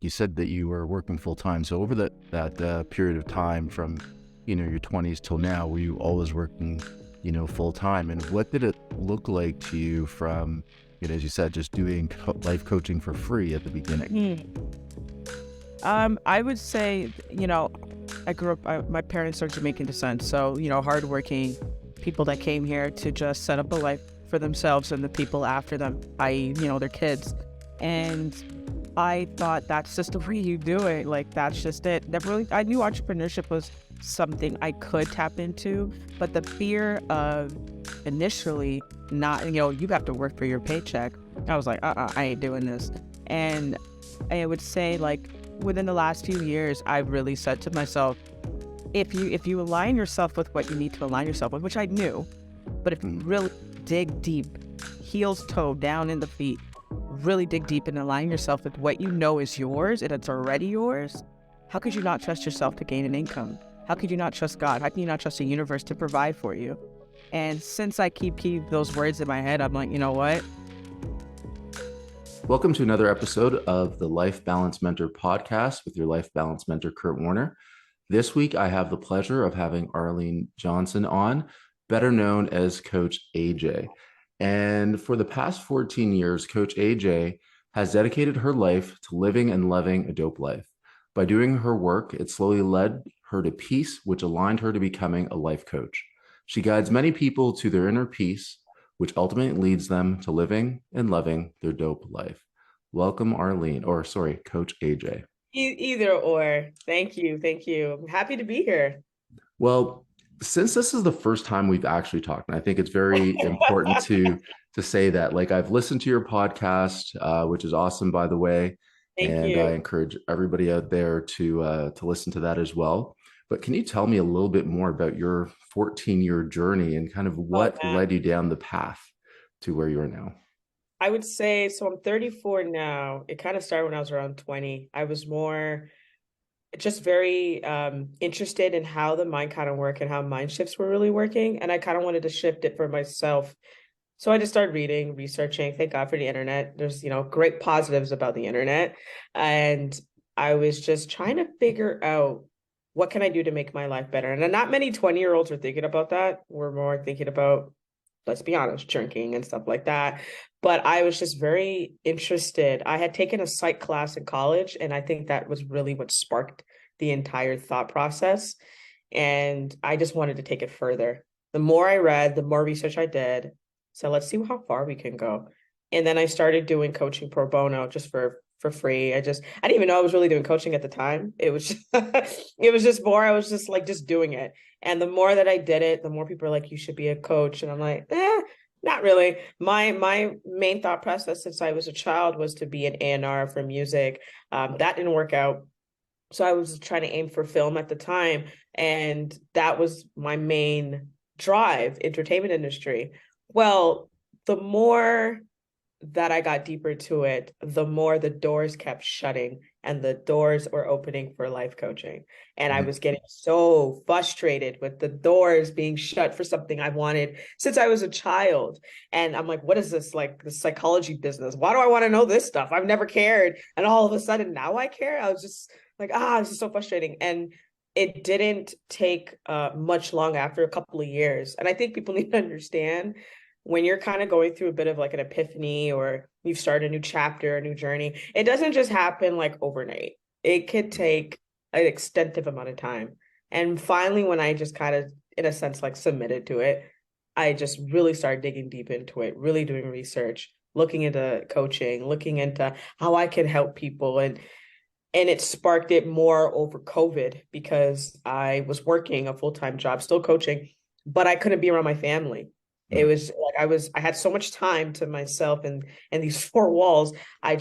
you said that you were working full time. So over that period of time from, your 20s till now, were you always working, full time? And what did it look like to you from, as you said, just doing life coaching for free at the beginning? I would say, I grew up, my parents are Jamaican descent. So, hardworking people that came here to just set up a life for themselves and the people after them, i.e., their kids. And I thought that's just the way you do it. Like, that's just it. Never really, I knew entrepreneurship was something I could tap into, but the fear of initially not, you have to work for your paycheck. I was like, I ain't doing this. And I would say, like, within the last few years, I've really said to myself, if you align yourself with what you need to align yourself with, which I knew, but if you really dig deep, heels toe down in the feet, really dig deep and align yourself with what you know is yours and it's already yours, how could you not trust yourself to gain an income? How could you not trust God? How can you not trust the universe to provide for you? And since I keep those words in my head, I'm like, you know what? Welcome to another episode of the Life Balance Mentor podcast with your Life Balance Mentor, Kurt Warner. This week, I have the pleasure of having Arlene Johnson on, better known as Coach AJ. And for the past 14 years, Coach AJ has dedicated her life to living and loving a dope life. By doing her work, it slowly led her to peace, which aligned her to becoming a life coach. She guides many people to their inner peace, which ultimately leads them to living and loving their dope life. Welcome, Coach AJ. Either or. Thank you. I'm happy to be here. Well, since this is the first time we've actually talked, and I think it's very important to say that, like, I've listened to your podcast, which is awesome, by the way. Thank and you. I encourage everybody out there to listen to that as well. But can you tell me a little bit more about your 14-year journey and kind of what led you down the path to where you are now? I would say, so I'm 34 now. It kind of started when I was around 20. I was more just very interested in how the mind kind of work and how mind shifts were really working. And I kind of wanted to shift it for myself. So I just started reading, researching. Thank God for the internet. There's, great positives about the internet. And I was just trying to figure out, what can I do to make my life better? And not many 20-year-olds are thinking about that. We're more thinking about, let's be honest, drinking and stuff like that. But I was just very interested. I had taken a psych class in college, and I think that was really what sparked the entire thought process. And I just wanted to take it further. The more I read, the more research I did. So let's see how far we can go. And then I started doing coaching pro bono just for free. I didn't even know I was really doing coaching at the time. It was just, it was just more, I was just like, just doing it. And the more that I did it, the more people are like, you should be a coach. And I'm like, not really. My main thought process since I was a child was to be an A&R for music. That didn't work out. So I was trying to aim for film at the time. And that was my main drive, entertainment industry. Well, the more that I got deeper to it, the more the doors kept shutting and the doors were opening for life coaching. And I was getting so frustrated with the doors being shut for something I wanted since I was a child. And I'm like, what is this, like the psychology business? Why do I want to know this stuff? I've never cared. And all of a sudden now I care. I was just like, this is so frustrating. And it didn't take much long after a couple of years. And I think people need to understand, when you're kind of going through a bit of like an epiphany or you've started a new chapter, a new journey, it doesn't just happen like overnight. It could take an extensive amount of time. And finally, when I just kind of, in a sense, like submitted to it, I just really started digging deep into it, really doing research, looking into coaching, looking into how I could help people. And it sparked it more over COVID because I was working a full-time job, still coaching, but I couldn't be around my family. It was like I had so much time to myself and these four walls. I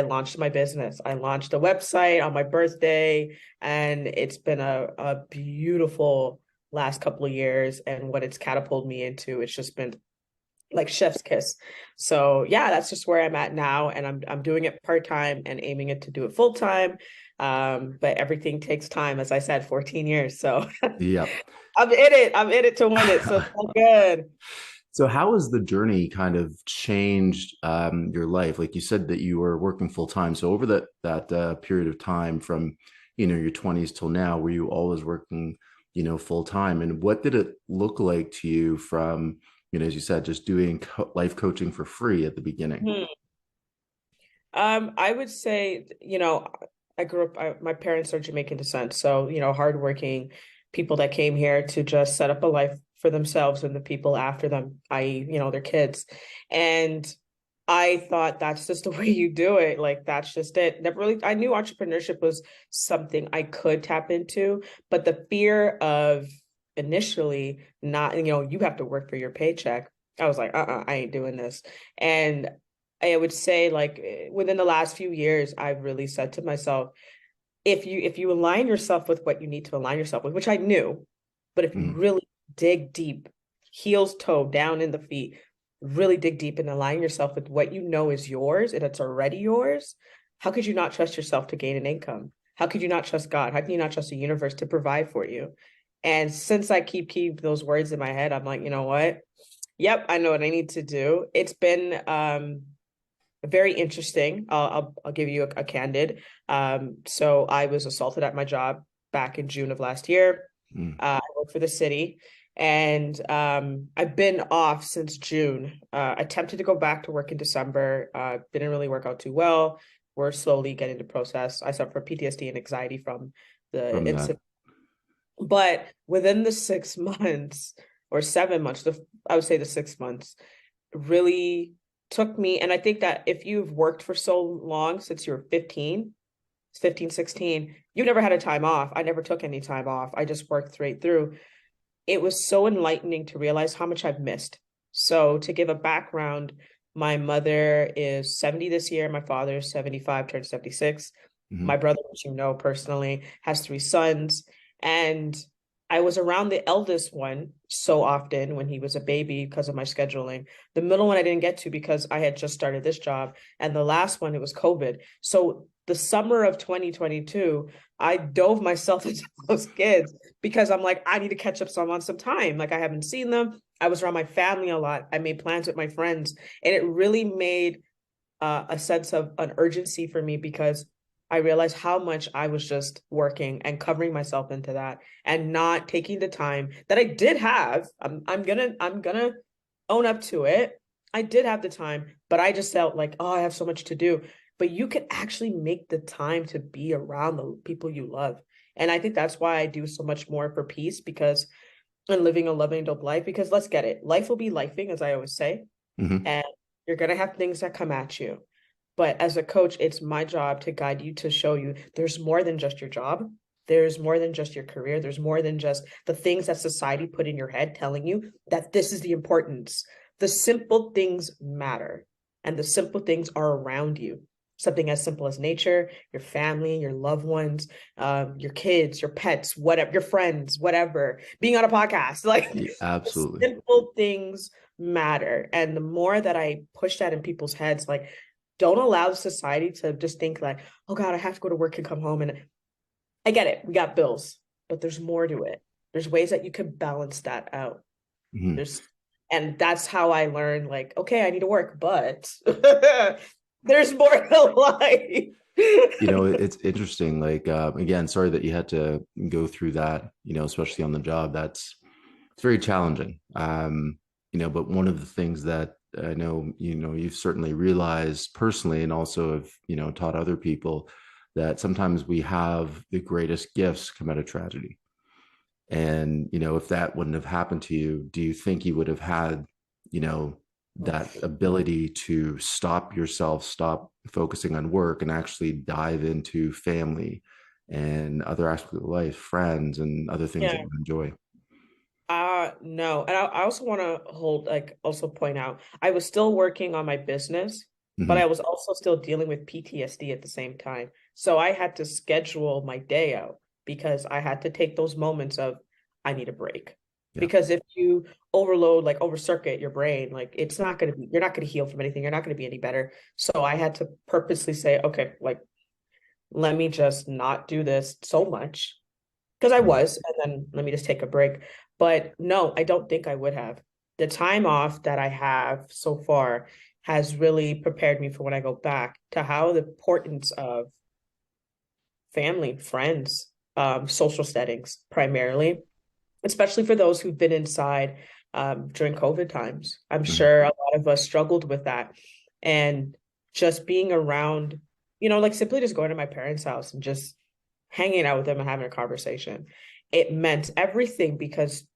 launched my business. I launched a website on my birthday, and it's been a beautiful last couple of years. And what it's catapulted me into, it's just been like chef's kiss. So yeah, that's just where I'm at now. And I'm doing it part-time and aiming it to do it full-time. But everything takes time, as I said, 14 years. So yeah, I'm in it to win it. So it's all good. So how has the journey kind of changed your life? Like you said that you were working full time. So over that period of time from, your 20s till now, were you always working, full time? And what did it look like to you from, as you said, just doing life coaching for free at the beginning? Hmm. I would say, I grew up, my parents are Jamaican descent, so, hardworking people that came here to just set up a life for themselves and the people after them, i.e., their kids. And I thought that's just the way you do it. Like, that's just it. Never really, I knew entrepreneurship was something I could tap into, but the fear of initially not, you have to work for your paycheck. I was like, I ain't doing this. And I would say, like, within the last few years, I've really said to myself, if you align yourself with what you need to align yourself with, which I knew, but if you Mhm. really dig deep, heels toe down in the feet, really dig deep and align yourself with what you know is yours and it's already yours, how could you not trust yourself to gain an income? How could you not trust God? How can you not trust the universe to provide for you? And since I keep those words in my head, I'm like, you know what? Yep, I know what I need to do. It's been very interesting. I'll give you a candid. So I was assaulted at my job back in June of last year. Mm. I work for the city, and I've been off since June. Attempted to go back to work in December. Didn't really work out too well. We're slowly getting the process. I suffer from PTSD and anxiety from the From that. incident. But within the 6 months or 7 months, I would say the 6 months, really took me. And I think that if you've worked for so long since you were 15, 16, you've never had a time off. I never took any time off. I just worked straight through. It was so enlightening to realize how much I've missed. So to give a background, my mother is 70 this year. My father is 75, turned 76. My Mhm. brother, which you know personally, has three sons. And I was around the eldest one so often when he was a baby because of my scheduling. The middle one I didn't get to because I had just started this job. And the last one, it was COVID. So the summer of 2022, I dove myself into those kids because I'm like, I need to catch up on some time. Like, I haven't seen them. I was around my family a lot. I made plans with my friends. And it really made a sense of an urgency for me because I realized how much I was just working and covering myself into that and not taking the time that I did have. I'm gonna own up to it. I did have the time, but I just felt like, oh, I have so much to do. But you can actually make the time to be around the people you love. And I think that's why I do so much more for peace because and living a loving dope life. Because let's get it, life will be lifing, as I always say, Mhm. and you're gonna have things that come at you. But as a coach, it's my job to guide you to show you there's more than just your job. There's more than just your career. There's more than just the things that society put in your head telling you that this is the importance. The simple things matter, and the simple things are around you. Something as simple as nature, your family, your loved ones, your kids, your pets, whatever, your friends, whatever, being on a podcast. Like, Yeah, the absolutely. simple things matter. And the more that I push that in people's heads, like, don't allow society to just think like, oh God, I have to go to work and come home. And I get it, we got bills, but there's more to it. There's ways that you can balance that out. Mhm. There's, and that's how I learned, like, okay, I need to work, but there's more to life. It's interesting. Like, again, sorry that you had to go through that, especially on the job. It's very challenging. But one of the things that I know, you've certainly realized personally and also have, taught other people that sometimes we have the greatest gifts come out of tragedy. And, if that wouldn't have happened to you, do you think you would have had, you know, that ability to stop yourself, stop focusing on work and actually dive into family and other aspects of life, friends and other things that Yeah. you enjoy? No. And I also want to also point out, I was still working on my business, but I Hmm. was also still dealing with PTSD at the same time. So I had to schedule my day out because I had to take those moments of, I need a break. Yeah. Because if you overload, like over circuit your brain, like it's not going to be, you're not going to heal from anything. You're not going to be any better. So I had to purposely say, okay, like, let me just not do this so much because I Mhm. was, and then let me just take a break. But no, I don't think I would have. the time off that I have so far has really prepared me for when I go back to how the importance of family, friends, social settings primarily, especially for those who've been inside during COVID times. I'm Mhm. sure a lot of us struggled with that. And just being around, like simply just going to my parents' house and just hanging out with them and having a conversation. It meant everything because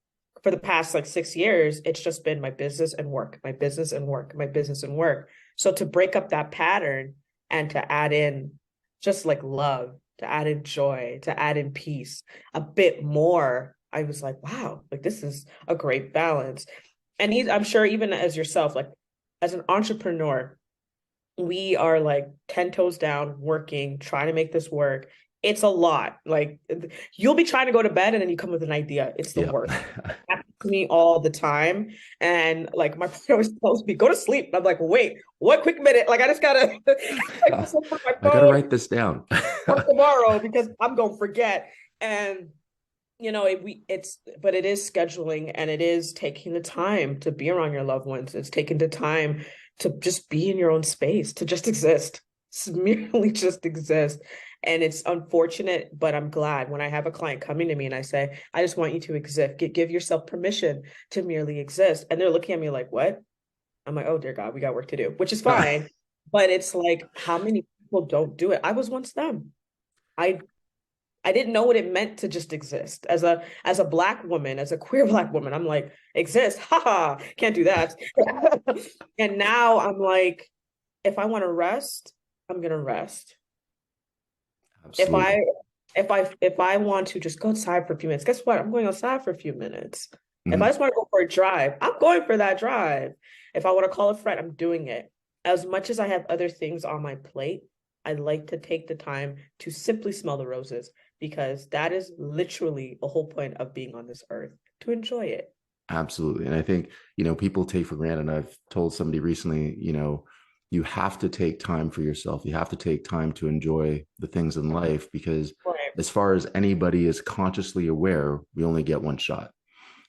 for the past like 6 years, it's just been my business and work, my business and work, my business and work. So to break up that pattern and to add in just like love, to add in joy, to add in peace a bit more, I was like, wow, like this is a great balance. And I'm sure even as yourself, like as an entrepreneur, we are like 10 toes down working, trying to make this work. It's a lot. Like you'll be trying to go to bed and then you come with an idea. It's the Yeah. worst. It happens to me all the time. And like my partner always tells me, go to sleep. And I'm like, wait, one quick minute. Like I just gotta like just look at my I got to phone write this down. for tomorrow because I'm gonna forget. And but it is scheduling and it is taking the time to be around your loved ones. It's taking the time to just be in your own space, to just exist, merely just exist. And it's unfortunate, but I'm glad when I have a client coming to me and I say, I just want you to exist, give yourself permission to merely exist. And they're looking at me like, what? I'm like, oh dear God, we got work to do, which is fine. But it's like, how many people don't do it? I was once them. I I didn't know what it meant to just exist as a black woman, as a queer black woman. I'm like, exist, haha, can't do that. And now I'm like, if I want to rest, I'm gonna rest. If Absolutely. I if I want to just go outside for a few minutes, guess what? I'm going outside for a few minutes. If I Mhm. just want to go for a drive, I'm going for that drive. If I want to call a friend, I'm doing it. As much as I have other things on my plate, I like to take the time to simply smell the roses because that is literally the whole point of being on this earth, to enjoy it. Absolutely. And I think, people take for granted. I've told somebody recently, you have to take time for yourself. You have to take time to enjoy the things in life because, Right. as far as anybody is consciously aware, we only get one shot.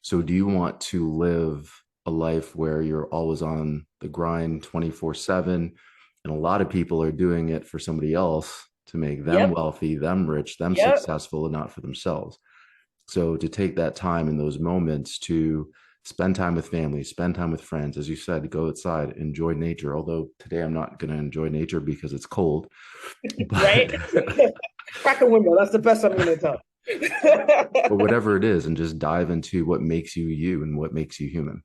So, do you want to live a life where you're always on the grind 24/7? And a lot of people are doing it for somebody else to make them Yep. wealthy, them rich, them Yep. successful, and not for themselves. So to take that time in those moments to spend time with family, spend time with friends, as you said, go outside, enjoy nature. Although today I'm not going to enjoy nature because it's cold, but Right. Crack a window. That's the best I'm gonna tell. but whatever it is, and just dive into what makes you you and what makes you human.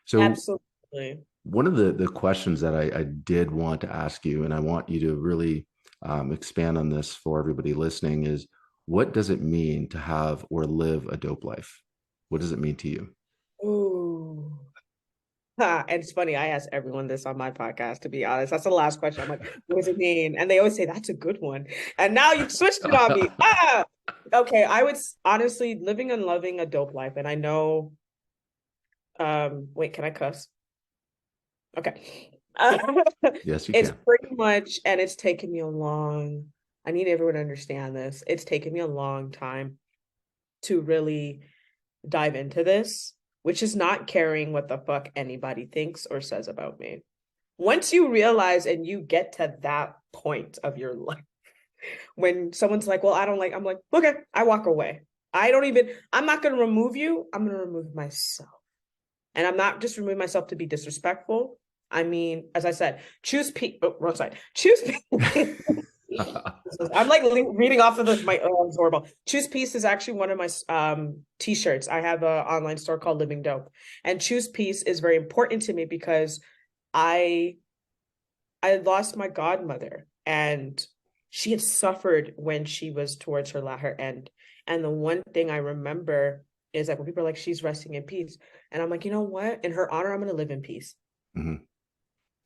So Absolutely. one of the questions that I did want to ask you, and I want you to really expand on this for everybody listening, is what does it mean to have or live a dope life? What does it mean to you? Ooh. And it's funny, I ask everyone this on my podcast, to be honest. That's the last question. I'm like, what does it mean? And they always say, that's a good one. And now you've switched it on me. Ah, okay. I would honestly living and loving a dope life. And I know, wait, can I cuss? Okay. Yes, you It's can. pretty much, and it's taken me a long, I need everyone to understand this. It's taken me a long time to really dive into this, which is not caring what the fuck anybody thinks or says about me. Once you realize and you get to that point of your life, when someone's like, well, I don't like, I'm like, okay, I walk away. I'm not going to remove you. I'm going to remove myself. And I'm not just removing myself to be disrespectful. I mean, as I said, choose peace. Oh, wrong side. Choose peace. I'm like reading off of my Zorba. Choose Peace is actually one of my t-shirts. I have an online store called Living Dope, and Choose Peace is very important to me because I I lost my godmother, and she had suffered when she was towards her end. And the one thing I remember is like when people are like, she's resting in peace, and I'm like, you know what? In her honor, I'm going to live in peace Mhm.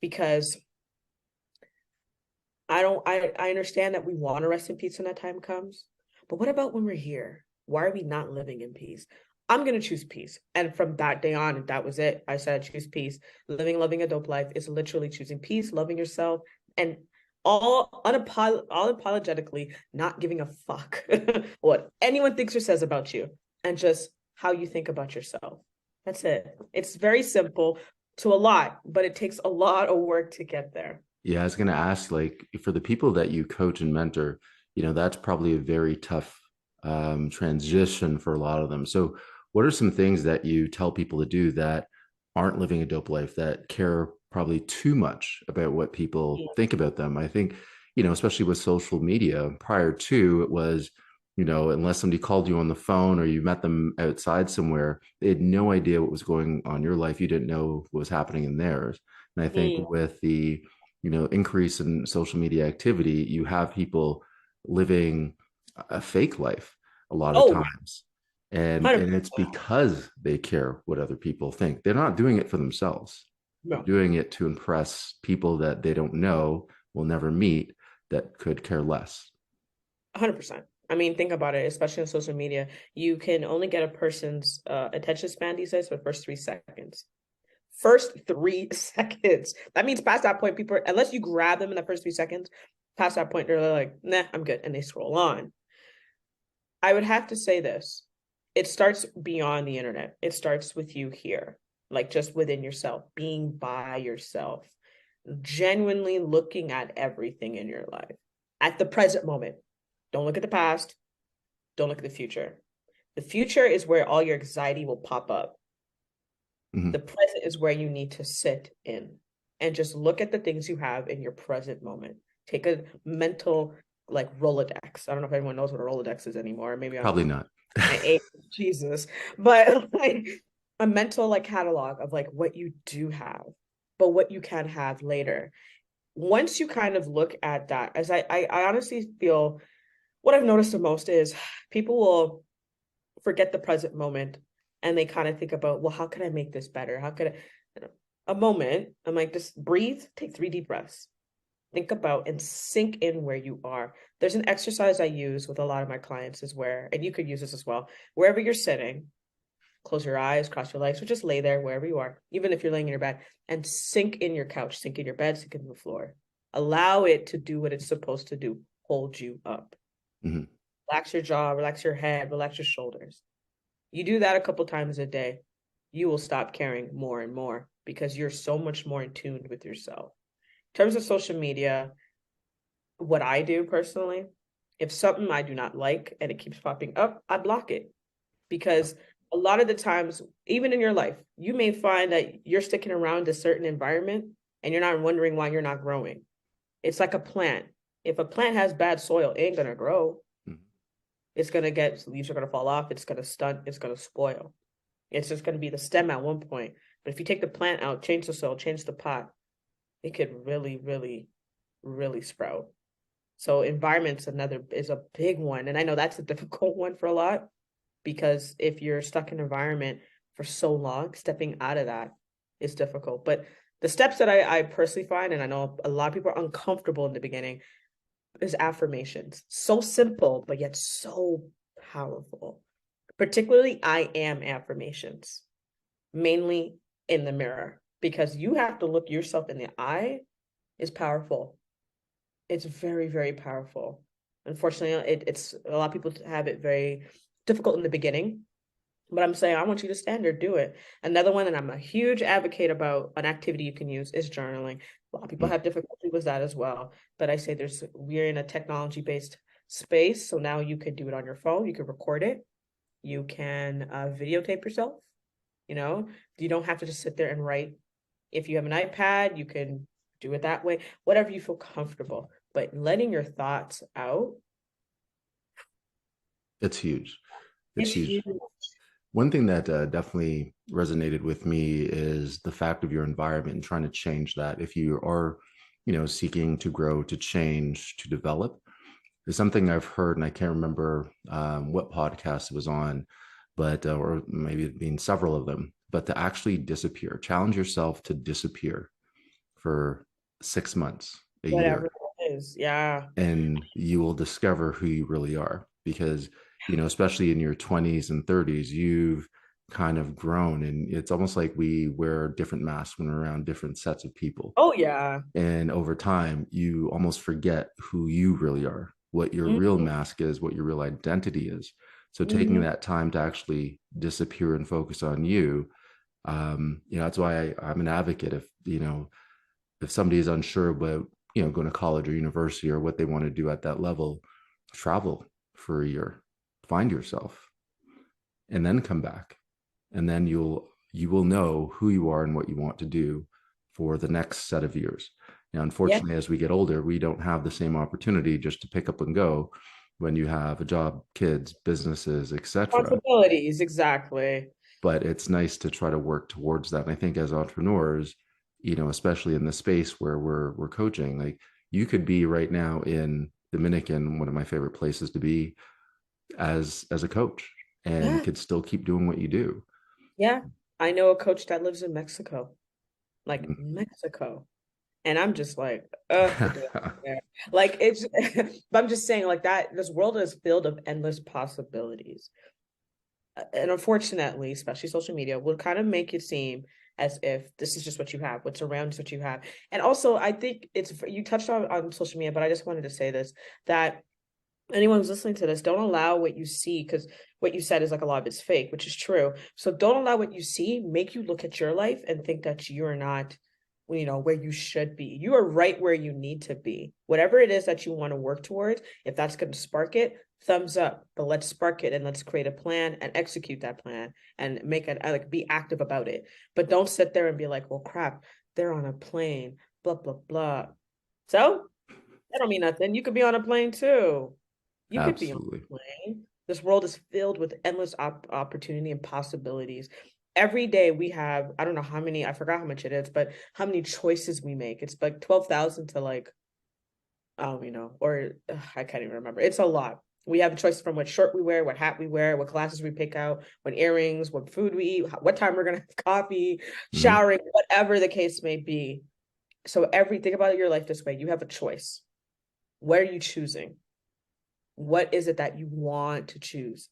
because I understand that we want to rest in peace when that time comes. But what about when we're here? Why are we not living in peace? I'm gonna choose peace. And from that day on, that was it. I said choose peace. Loving a dope life is literally choosing peace, loving yourself, and all unapologetically not giving a fuck what anyone thinks or says about you, and just how you think about yourself. That's it. It's very simple to a lot, but it takes a lot of work to get there. Yeah, I was going to ask, like, for the people that you coach and mentor, that's probably a very tough transition for a lot of them. So, what are some things that you tell people to do that aren't living a dope life, that care probably too much about what people think about them? I think, especially with social media, prior to it was, unless somebody called you on the phone or you met them outside somewhere, they had no idea what was going on in your life. You didn't know what was happening in theirs. And I think Mm. with the increase in social media activity, you have people living a fake life a lot of Oh, times. And it's 100%. because they care what other people think. They're not doing it for themselves. They're No, doing it to impress people that they don't know, will never meet, that could care less. 100%. I mean, think about it, especially on social media. You can only get a person's attention span these days for the first 3 seconds. First 3 seconds. That means past that point, people, unless you grab them in the first 3 seconds, past that point, they're like, nah, I'm good. And they scroll on. I would have to say this. It starts beyond the internet. It starts with you here, like just within yourself, being by yourself, genuinely looking at everything in your life at the present moment. Don't look at the past. Don't look at the future. The future is where all your anxiety will pop up. Mm-hmm. The present is where you need to sit in and just look at the things you have in your present moment. Take a mental like Rolodex. I don't know if anyone knows what a Rolodex is anymore. Maybe I'm Probably not. my age, Jesus, but like a mental like catalog of like what you do have, but what you can have later. Once you kind of look at that, as I honestly feel what I've noticed the most is people will forget the present moment and they kind of think about, well, how can I make this better? How could I, a moment, I'm like, just breathe, take 3 deep breaths, think about and sink in where you are. There's an exercise I use with a lot of my clients is where, and you could use this as well, wherever you're sitting, close your eyes, cross your legs, or just lay there wherever you are, even if you're laying in your bed, and sink in your couch, sink in your bed, sink in the floor. Allow it to do what it's supposed to do, hold you up. Mm-hmm. Relax your jaw, relax your head, relax your shoulders. You do that a couple times a day, you will stop caring more and more because you're so much more in tune with yourself. In terms of social media, what I do personally, if something I do not like and it keeps popping up, I block it because a lot of the times, even in your life, you may find that you're sticking around a certain environment and you're not wondering why you're not growing. It's like a plant. If a plant has bad soil, it ain't gonna grow. Mm-hmm. It's gonna get leaves are gonna fall off. It's gonna stunt. It's gonna spoil. It's just gonna be the stem at one point. But if you take the plant out, change the soil, change the pot, it could really, really, really sprout. So environment's another is a big one. And I know that's a difficult one for a lot because if you're stuck in an environment for so long, stepping out of that is difficult. But the steps that I personally find, and I know a lot of people are uncomfortable in the beginning, is affirmations. So simple, but yet so powerful. Particularly, I am affirmations, mainly in the mirror, because you have to look yourself in the eye is powerful. It's very, very powerful. Unfortunately, it's a lot of people have it very difficult in the beginning, but I'm saying I want you to stand there, do it. Another one that I'm a huge advocate about, an activity you can use is journaling. A lot of people have difficulty with that as well, but I say we're in a technology-based space, so now you could do it on your phone, you can record it, you can videotape yourself. You don't have to just sit there and write. If you have an iPad, you can do it that way, whatever you feel comfortable, but letting your thoughts out. It's huge. It's It's huge. huge. One thing that definitely resonated with me is the fact of your environment and trying to change that. If you are, seeking to grow, to change, to develop, is something I've heard, and I can't remember what podcast it was on, but or maybe it being several of them. But to actually disappear, challenge yourself to disappear for 6 months, a Whatever year, it is. Yeah. and you will discover who you really are. Because especially in your 20s and 30s, you've kind of grown, and it's almost like we wear different masks when we're around different sets of people, Oh, yeah. and over time you almost forget who you really are, what your real Mhm. mask is, what your real identity is. So taking Mhm. that time to actually disappear and focus on you, That's why I'm an advocate. If somebody is unsure about, going to college or university or what they want to do at that level, travel for a year, find yourself, and then come back. And then you will know who you are and what you want to do for the next set of years. Now, Yeah. unfortunately, as we get older, we don't have the same opportunity just to pick up and go when you have a job, kids, businesses, etc. Responsibilities, exactly. But it's nice to try to work towards that. And I think as entrepreneurs, especially in the space where we're coaching, like you could be right now in Dominican, one of my favorite places to be, as a coach, and Yeah. could still keep doing what you do. Yeah. I know a coach that lives in Mexico, like Mhm. Mexico. And I'm just like, yeah. Like it's, but I'm just saying, like that, this world is filled of endless possibilities. And unfortunately, especially social media, will kind of make it seem as if this is just what you have, what's around is what you have. And also, I think it's, you touched on social media, but I just wanted to say this, that anyone who's listening to this, don't allow what you see, because what you said is like a lot of it's fake, which is true. So don't allow what you see make you look at your life and think that you're not, where you should be. You are right where you need to be. Whatever it is that you want to work towards, if that's going to spark it, thumbs up. But let's spark it and let's create a plan and execute that plan and make it, like, be active about it. But don't sit there and be like, well, crap, they're on a plane, blah blah blah. So that don't mean nothing. You could be on a plane too. You could be on Absolutely. a plane. This world is filled with endless opportunity and possibilities. Every day we have, I don't know how many, I forgot how much it is, but how many choices we make. It's like 12,000 to like, or I can't even remember. It's a lot. We have a choice from what shirt we wear, what hat we wear, what glasses we pick out, what earrings, what food we eat, what time we're going to have coffee, Hmm. showering, whatever the case may be. So think about your life this way. You have a choice. What are you choosing? What is it that you want to choose?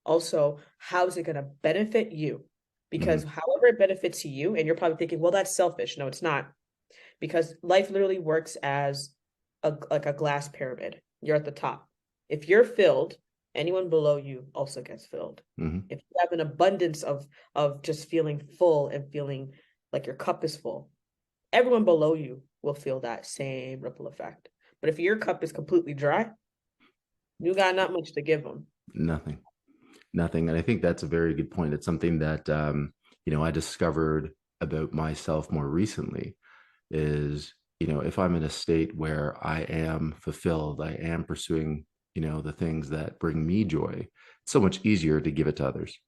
Also, how is it going to benefit you? Hmm. Because however it benefits you, and you're probably thinking, well, that's selfish. No, it's not. Because life literally works as like a glass pyramid. You're at the top. If you're filled, anyone below you also gets filled. Hmm. If you have an abundance of just feeling full and feeling like your cup is full, everyone below you will feel that same ripple effect. But if your cup is completely dry, you got not much to give them. Nothing, nothing. And I think that's a very good point. It's something that, I discovered about myself more recently is, if I'm in a state where I am fulfilled, I am pursuing, the things that bring me joy, it's so much easier to give it to others,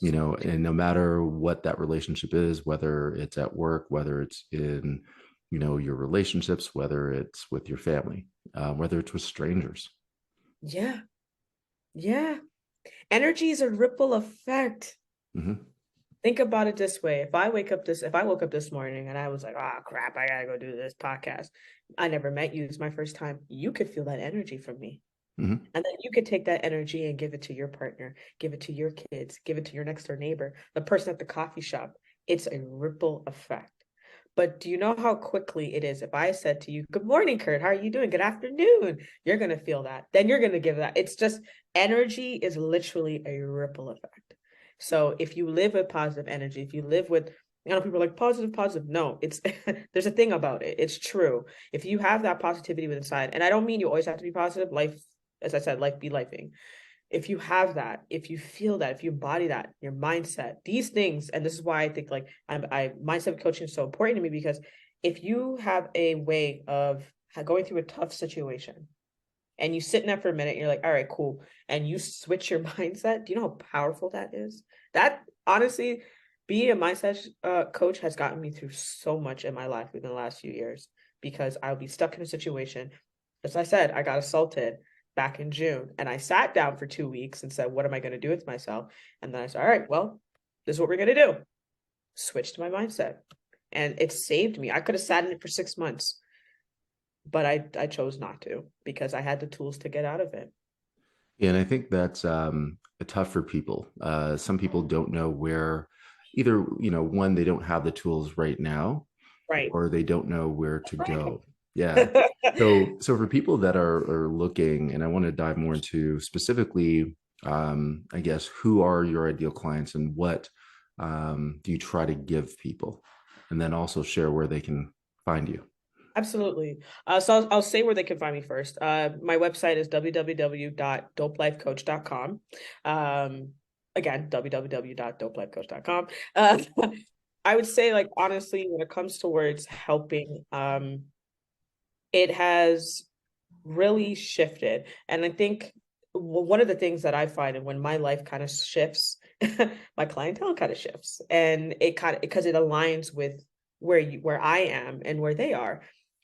and no matter what that relationship is, whether it's at work, whether it's in, your relationships, whether it's with your family, whether it's with strangers. Yeah, yeah. Energy is a ripple effect. Hmm. Think about it this way. If I woke up this morning and I was like, oh crap, I gotta go do this podcast. I never met you. It's my first time. You could feel that energy from me. Hmm. And then you could take that energy and give it to your partner, give it to your kids, give it to your next door neighbor, the person at the coffee shop. It's a ripple effect. But do you know how quickly it is? If I said to you, good morning, Kurt, how are you doing? Good afternoon. You're going to feel that. Then you're going to give that. It's just energy is literally a ripple effect. So if you live with positive energy, if you live with, people are like positive, positive. No, it's, there's a thing about it. It's true. If you have that positivity within inside, and I don't mean you always have to be positive, life, as I said, life be lifing. If you have that, if you feel that, if you embody that, your mindset, these things, and this is why I think like mindset coaching is so important to me, because if you have a way of going through a tough situation and you sit in that for a minute, you're like, all right, cool, and you switch your mindset. Do you know how powerful that is? That honestly, being a mindset coach has gotten me through so much in my life within the last few years, because I'll be stuck in a situation. As I said, I got assaulted back in June. And I sat down for 2 weeks and said, what am I going to do with myself? And then I said, all right, well, this is what we're going to do. Switched my mindset. And it saved me. I could have sat in it for 6 months, but I chose not to, because I had the tools to get out of it. And I think that's tough for people. Some people don't know where, either, one, they don't have the tools right now, Right. or they don't know where to Right. go. Yeah. So for people that are looking, and I want to dive more into specifically, I guess, who are your ideal clients and what do you try to give people? And then also share where they can find you. Absolutely. So I'll say where they can find me first. My website is www.dopelifecoach.com. Again, www.dopelifecoach.com. I would say, like, honestly, when it comes towards helping, it has really shifted. And I think one of the things that I find, and when my life kind of shifts, my clientele kind of shifts, and it kind of, because it aligns with where I am and where they are.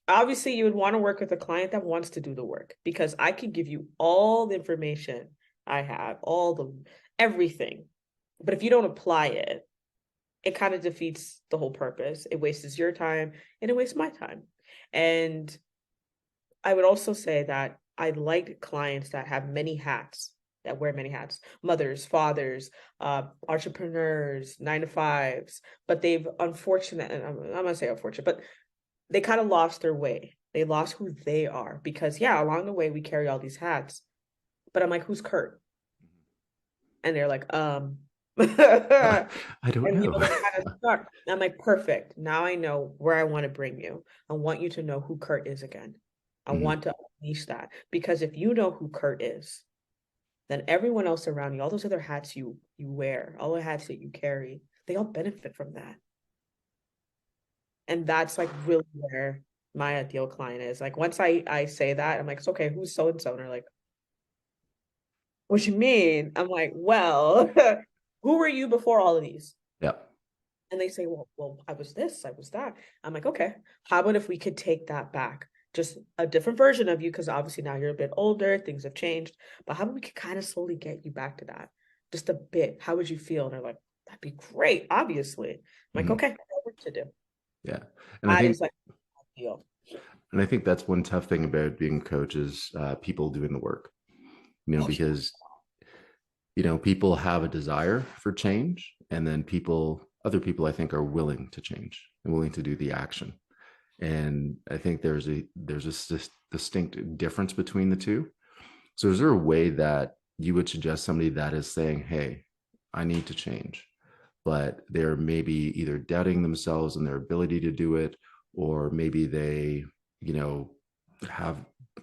Obviously, you would want to work with a client that wants to do the work, because I can give you all the information I have, all the everything. But if you don't apply it, it kind of defeats the whole purpose. It wastes your time and it wastes my time. And I would also say that I like clients that have many hats, that wear many hats, mothers, fathers, entrepreneurs, 9 to 5s, but they've unfortunate, and I'm gonna say unfortunate, but they kind of lost their way. They lost who they are, because yeah, along the way we carry all these hats, but I'm like, who's Kurt? And they're like, I don't and know. they're kind of stuck. I'm like, perfect. Now I know where I want to bring you. I want you to know who Kurt is again. I Mhm. want to unleash that, because if you know who Kurt is, then everyone else around you, all those other hats you wear, all the hats that you carry, they all benefit from that. And that's like really where my ideal client is. Like, once I say that, I'm like, it's okay, who's so and so? And they're like, what you mean? I'm like, well, who were you before all of these? Yeah. And they say, well, I was this, I was that. I'm like, okay, how about if we could take that back? Just a different version of you, because obviously now you're a bit older, things have changed. But how about we could kind of slowly get you back to that? Just a bit. How would you feel? And they're like, that'd be great, obviously. I'm like, Mhm. okay, I got work to do. Yeah. And I That think is like ideal. and I think that's one tough thing about being a coach is people doing the work. Oh, yeah. Because people have a desire for change, and then other people, I think, are willing to change and willing to do the action. And I think there's a distinct difference between the two. So is there a way that you would suggest somebody that is saying, hey, I need to change, but they're maybe either doubting themselves and their ability to do it, or maybe they, you know, have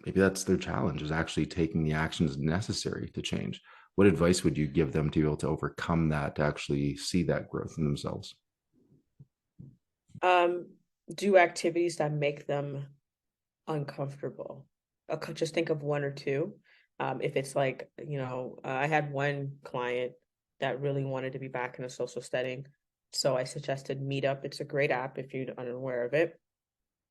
maybe that's their challenge, is actually taking the actions necessary to change. What advice would you give them to be able to overcome that, to actually see that growth in themselves? Um, do activities that make them uncomfortable. Just think of one or two. If it's like, I had one client that really wanted to be back in a social setting. So I suggested Meetup. It's a great app if you're unaware of it.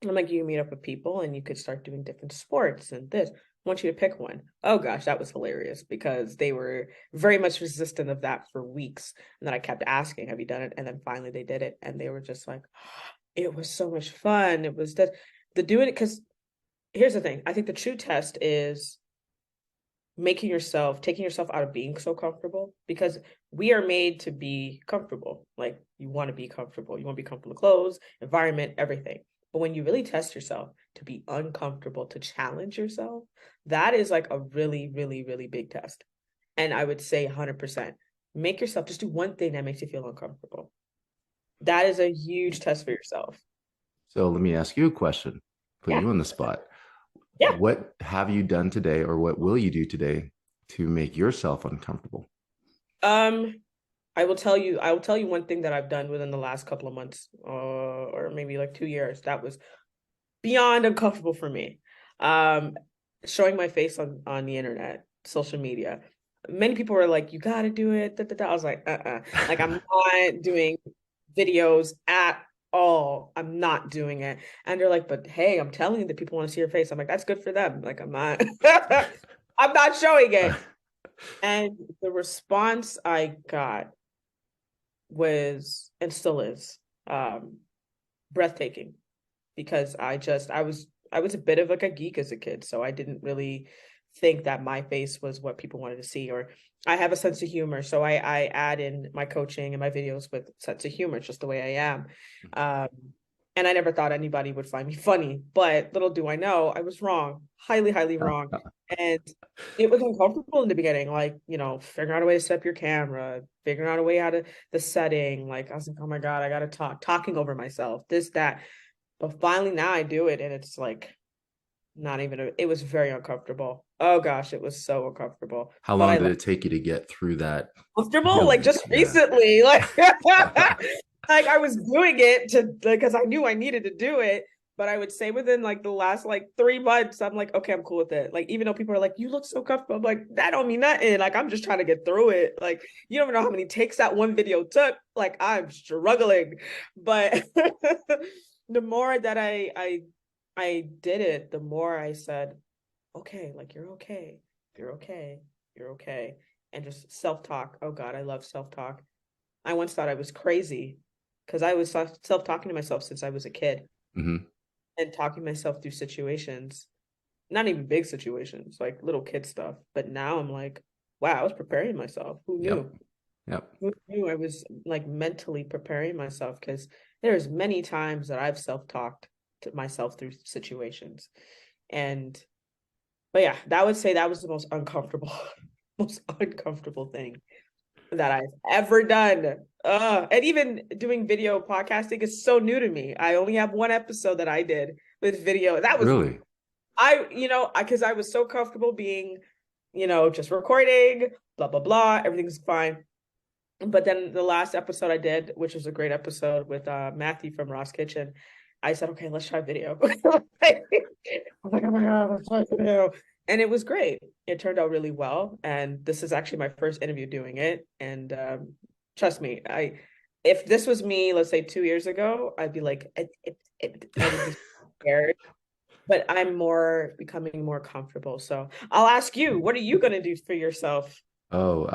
I'm like, you can meet up with people and you could start doing different sports and this. I want you to pick one. Oh gosh, that was hilarious, because they were very much resistant of that for weeks. And then I kept asking, have you done it? And then finally they did it. And they were just like, it was so much fun. It was that the doing it, because here's the thing. I think the true test is taking yourself out of being so comfortable, because we are made to be comfortable. Like, you want to be comfortable. You want to be comfortable with clothes, environment, everything. But when you really test yourself to be uncomfortable, to challenge yourself, that is like a really, really, really big test. And I would say 100%. Make yourself just do one thing that makes you feel uncomfortable. That is a huge test for yourself. So let me ask you a question, put Yeah. you on the spot. Yeah. What have you done today, or what will you do today to make yourself uncomfortable? Um, I will tell you one thing that I've done within the last couple of months, or maybe like 2 years, that was beyond uncomfortable for me. Um, Showing my face on the internet, social media. Many people were like, "You got to do it." Da, da, da. I was like, Like, I'm not doing videos at all. I'm not doing it. And they're like, "But hey, I'm telling you that people want to see your face." I'm like, "That's good for them." Like, I'm not, I'm not showing it. And the response I got was, and still is, um breathtaking, because I was a bit of like a geek as a kid, so I didn't really think that my face was what people wanted to see. Or I have a sense of humor, so I add in my coaching and my videos with sense of humor. It's just the way I am. um And I never thought anybody would find me funny, but little do I know, I was wrong, highly, highly wrong. And it was uncomfortable in the beginning, like, figuring out a way to set up your camera, figuring out a way out of the setting. Like, I was like, oh my God, I got to talking over myself, this, that. But finally now I do it and it's like not even, it was very uncomfortable. Oh gosh, it was so uncomfortable. How But long I did love it take you to get through that comfortable, like feeling? just Yeah. recently, like like I was doing it to because I knew I needed to do it. But I would say within like the last like 3 months, I'm like, okay, I'm cool with it. Like, even though people are like, you look so comfortable, I'm like, that don't mean nothing. Like, I'm just trying to get through it. Like, you don't even know how many takes that one video took. Like, I'm struggling. But the more that I did it, the more I said, okay, like you're okay. You're okay. You're okay. And just self-talk. Oh God, I love self-talk. I once thought I was crazy because I was self-talking to myself since I was a kid Hmm. and talking myself through situations, not even big situations, like little kid stuff. But now I'm like, wow, I was preparing myself. Who Yep. knew? Yep. Who knew I was like mentally preparing myself? Because there's many times that I've self-talked to myself through situations. And but yeah, that would say that was the most uncomfortable, most uncomfortable thing that I've ever done. And even doing video podcasting is so new to me. I only have one episode that I did with video. That was Really? because I was so comfortable being, just recording, blah blah blah, everything's fine. But then the last episode I did, which was a great episode with Matthew from Ross Kitchen, I said, okay, let's try video. I was like, oh my God, let's try video. And it was great. It turned out really well. And this is actually my first interview doing it. And trust me, if this was me, let's say 2 years ago, I'd be like, I would be scared. But I'm becoming more comfortable. So I'll ask you, what are you gonna do for yourself? Oh,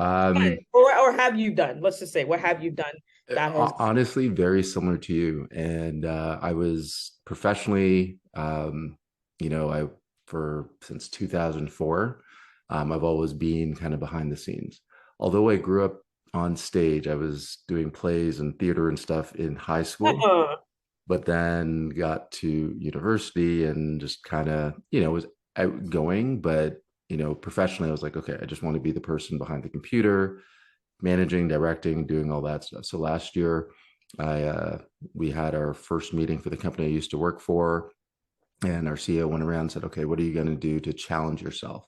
Or have you done? Let's just say, what have you done that has honestly, very similar to you. And I was professionally, I for since 2004, I've always been kind of behind the scenes. Although I grew up on stage, I was doing plays and theater and stuff in high school, uh-uh. but then got to university and just kind of, was outgoing. But, professionally, I was like, okay, I just want to be the person behind the computer, managing, directing, doing all that stuff. So last year, I we had our first meeting for the company I used to work for, and our CEO went around and said, "Okay, what are you going to do to challenge yourself?"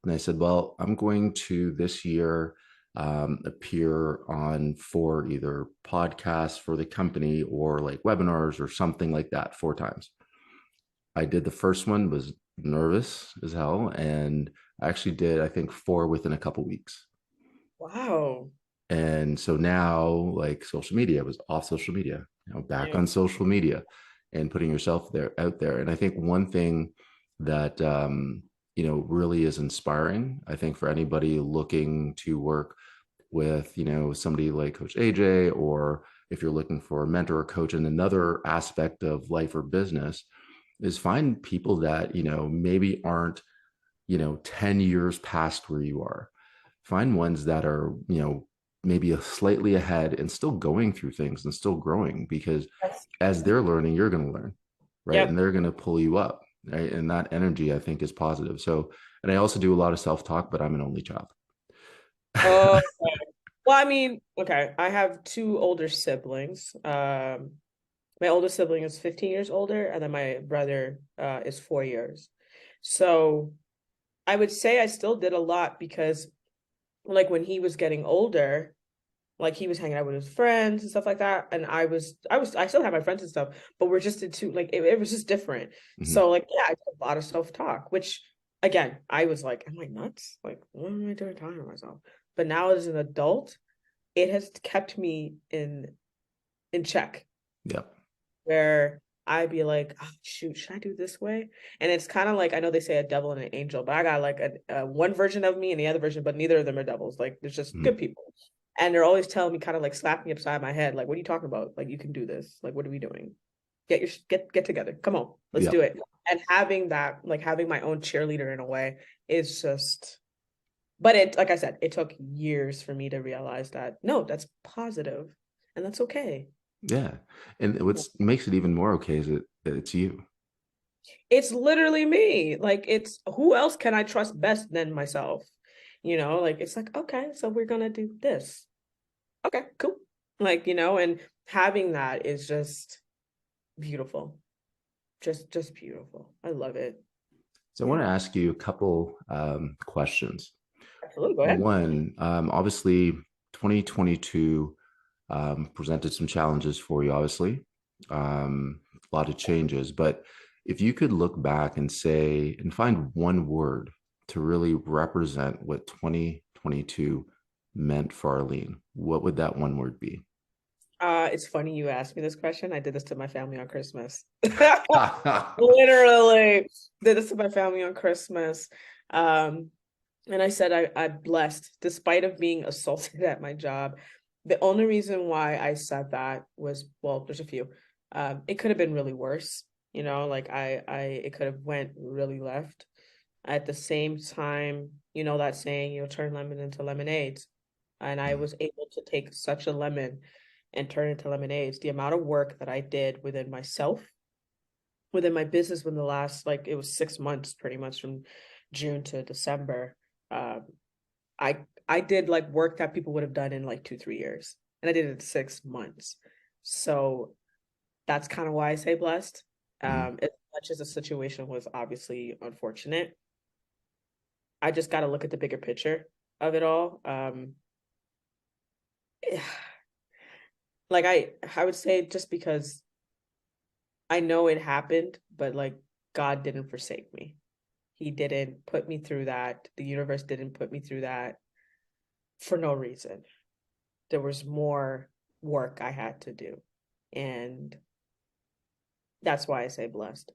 And I said, "Well, I'm going to this year appear on 4 either podcasts for the company or like webinars or something like that 4 times." I did the first one, was nervous as hell, and I actually did I think 4 within a couple weeks. Wow. And so now, like, social media, was off social media, back Yeah. on social media and putting yourself there out there. And I think one thing that, really is inspiring, I think, for anybody looking to work with, somebody like Coach AJ, or if you're looking for a mentor or coach in another aspect of life or business, is find people that, maybe aren't, 10 years past where you are. Find ones that are, maybe a slightly ahead and still going through things and still growing, because That's, as they're learning, you're going to learn, right? And yep. they're going to pull you up, right? And that energy, I think, is positive. So, and I also do a lot of self-talk, but I'm an only child. Oh, well, I mean, okay. I have two older siblings. My oldest sibling is 15 years older, and then my brother is 4 years. So I would say I still did a lot because, like, when he was getting older, like he was hanging out with his friends and stuff like that, and I still have my friends and stuff, but we're just into like it was just different. Mhm. So like, yeah, I did a lot of self-talk, which again, I was like, am I nuts? Like, what am I doing talking to myself? But now as an adult, it has kept me in check, Yep. where I'd be like, oh, shoot, should I do this way? And it's kind of like, I know they say a devil and an angel, but I got like a one version of me and the other version, but neither of them are devils. Like, there's just Mhm. good people. And they're always telling me, kind of like slapping me upside my head, like, what are you talking about? Like, you can do this. Like, what are we doing? Get together. Come on, let's do Yep. it. And having that, like having my own cheerleader in a way, is just, but it, like I said, it took years for me to realize that no, that's positive and that's okay. Yeah. And what makes it even more okay is that it's you. It's literally me. Like, it's who else can I trust best than myself? Like, it's like, okay, so we're gonna do this. Okay, cool. Like, and having that is just beautiful. Just beautiful. I love it. So I want Yeah, to ask you a couple questions. absolutely. Go ahead. One, obviously, 2022 presented some challenges for you, obviously, a lot of changes. But if you could look back and say, and find one word to really represent what 2022 meant for Arlene, what would that one word be? It's funny you asked me this question. I did this to my family on Christmas. Literally did this to my family on Christmas. Um, and I said I'm blessed, despite of being assaulted at my job. The only reason why I said that was, well, there's a few. It could have been really worse, like it could have went really left. At the same time, that saying, turn lemon into lemonades. And I was able to take such a lemon and turn it into lemonades. The amount of work that I did within myself, within my business, within the last, like, it was 6 months pretty much from June to December. Um, I did like work that people would have done in like 2, 3 years, and I did it in 6 months. So that's kind of why I say blessed. As much as the situation was obviously unfortunate, I just got to look at the bigger picture of it all. Like I would say, just because I know it happened, but like, God didn't forsake me. He didn't put me through that. The universe didn't put me through that for no reason. There was more work I had to do. And that's why I say blessed.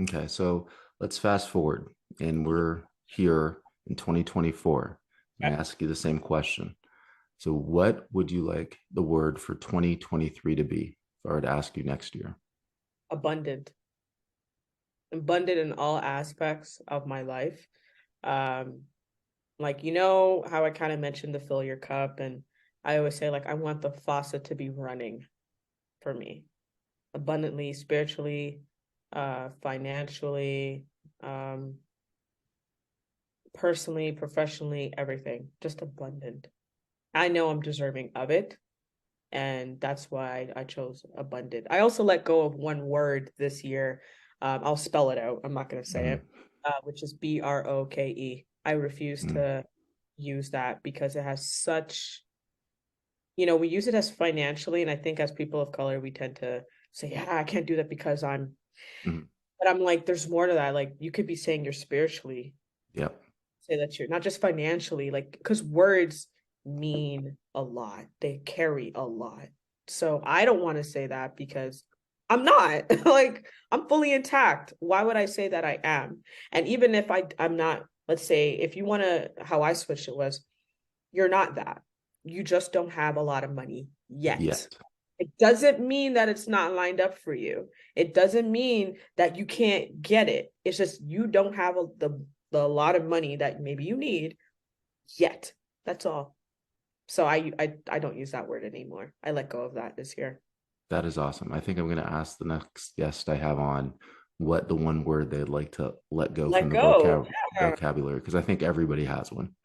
Okay, so let's fast forward, and we're here in 2024. I'm going Okay. to ask you the same question. So, what would you like the word for 2023 to be if I were to ask you next year? Abundant. Abundant in all aspects of my life. Um, like, how I kind of mentioned the fill your cup, and I always say, like, I want the faucet to be running for me abundantly, spiritually, financially, um, personally, professionally, everything, just abundant. I know I'm deserving of it, and that's why I chose abundant. I also let go of one word this year. I'll spell it out. I'm not going to say Mm, it, which is BROKE. I refuse mm, to use that because it has such, we use it as financially, and I think as people of color, we tend to say, yeah, I can't do that because mm. but I'm like, there's more to that. Like, you could be saying you're spiritually, Yep, say that you're not just financially, like, because words mean a lot, they carry a lot. So I don't want to say that because I'm not like, I'm fully intact. Why would I say that I am? And even if I'm not, let's say, if you want to, how I switched it was, you're not that. You just don't have a lot of money yet. yet. It doesn't mean that it's not lined up for you. It doesn't mean that you can't get it. It's just you don't have the lot of money that maybe you need yet. That's all. So I don't use that word anymore. I let go of that this year. That is awesome. I think I'm going to ask the next guest I have on what the one word they'd like to let go from Let the go. Yeah. vocabulary, because I think everybody has one.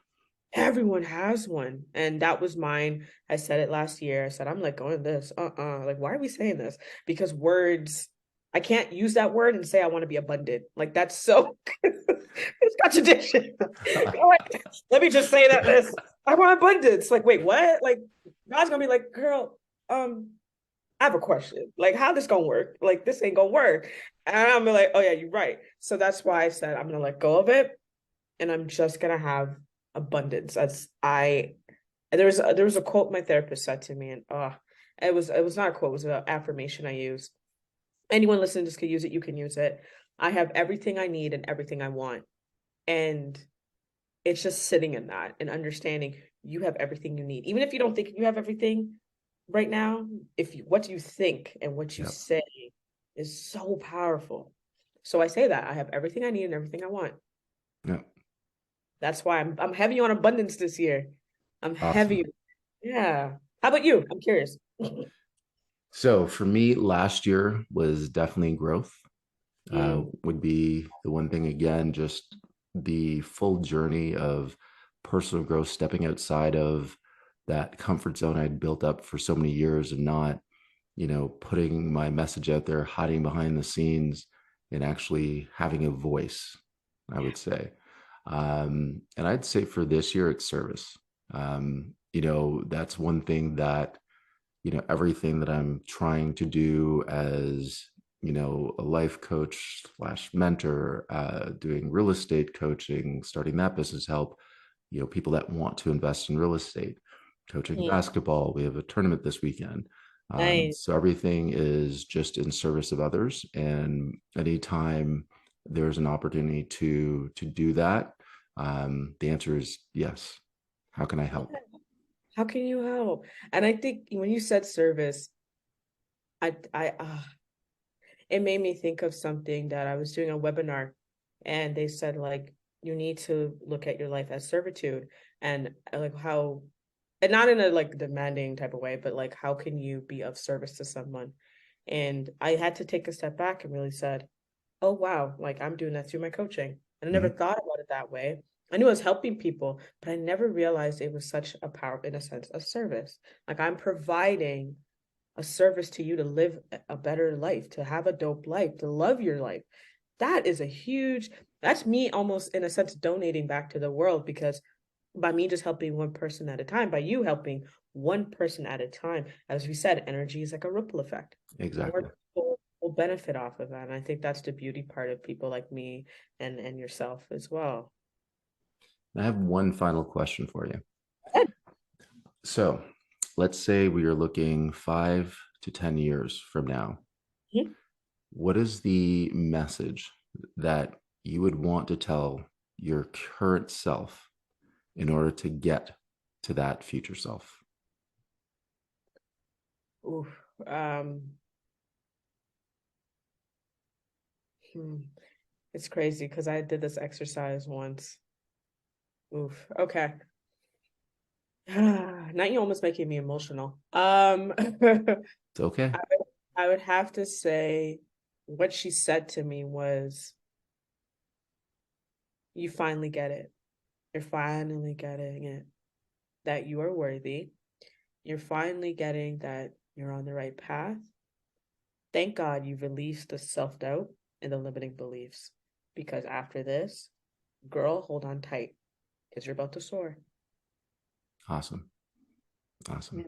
Everyone has one. And that was mine. I said it last year. I said, I'm like going this. Like, why are we saying this? Because words, I can't use that word and say I want to be abundant. Like, that's so it's contradiction. Like, let me just say that this. I want abundance. Like, wait, what? Like, God's gonna be like, girl, I have a question. Like, how this gonna work? Like, this ain't gonna work. And I'm like, oh yeah, you're right. So that's why I said I'm gonna let go of it, and I'm just gonna have abundance. That's I. There was a quote my therapist said to me, and it was not a quote. It was an affirmation I used. Anyone listening to this can use it. You can use it. I have everything I need and everything I want, and it's just sitting in that and understanding you have everything you need, even if you don't think you have everything right now. If you what you think and what you Yep. say is so powerful. So I say that I have everything I need and everything I want. Yep. That's why I'm heavy on abundance this year. I'm heavy. Awesome. Yeah. How about you? I'm curious. So for me, last year was definitely growth. Mm, Would be the one thing again, just the full journey of personal growth, stepping outside of that comfort zone I'd built up for so many years and not, putting my message out there, hiding behind the scenes, and actually having a voice, I would say. And I'd say for this year, it's service. That's one thing that everything that I'm trying to do as a life coach slash mentor, doing real estate coaching, starting that business, help people that want to invest in real estate, coaching mm, basketball. We have a tournament this weekend. nice. So everything is just in service of others, and anytime there's an opportunity to do that, the answer is yes. How can I help? How can you help? And I think when you said service, I it made me think of something that I was doing a webinar, and they said like you need to look at your life as servitude, and like how, and not in a like demanding type of way, but like how can you be of service to someone? And I had to take a step back and really said, oh wow, like I'm doing that through my coaching. And I never Mhm. thought about it that way. I knew I was helping people, but I never realized it was such a power, in a sense, of service. Like I'm providing a service to you to live a better life, to have a dope life, to love your life. That is a huge, that's me almost in a sense donating back to the world, because by me just helping one person at a time, by you helping one person at a time, as we said, energy is like a ripple effect. Exactly. More people will benefit off of that. And I think that's the beauty part of people like me and yourself as well. I have one final question for you. Good. So let's say we are looking 5 to 10 years from now. Mhm. What is the message that you would want to tell your current self in order to get to that future self? Oof. Um, hmm. It's crazy because I did this exercise once. Oof. Okay. Now you're almost making me emotional. It's okay. I would have to say what she said to me was, you finally get it. You're finally getting it, that you are worthy. You're finally getting that you're on the right path. Thank God you've released the self-doubt and the limiting beliefs. Because after this, girl, hold on tight because you're about to soar. Awesome. Awesome. Yeah.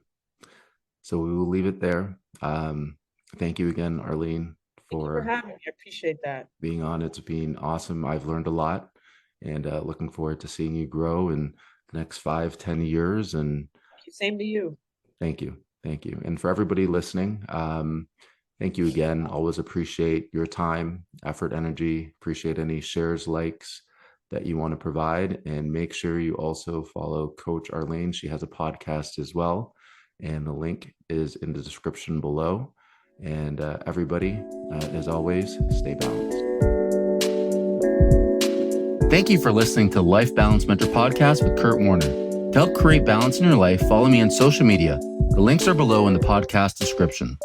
So we will leave it there. Thank you again, Arlene, Thank you for for having me. I appreciate that. being on. It's been awesome. I've learned a lot, and looking forward to seeing you grow in the next 5, 10 years. And Same to you. thank you. Thank you. And for everybody listening, thank you again. Always appreciate your time, effort, energy. Appreciate any shares, likes that you want to provide. And make sure you also follow Coach Arlene. She has a podcast as well. And the link is in the description below. And everybody, as always, stay balanced. Thank you for listening to Life Balance Mentor Podcast with Kurt Warner. To help create balance in your life, follow me on social media. The links are below in the podcast description.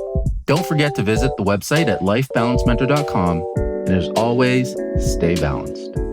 Don't forget to visit the website at lifebalancementor.com. And as always, stay balanced.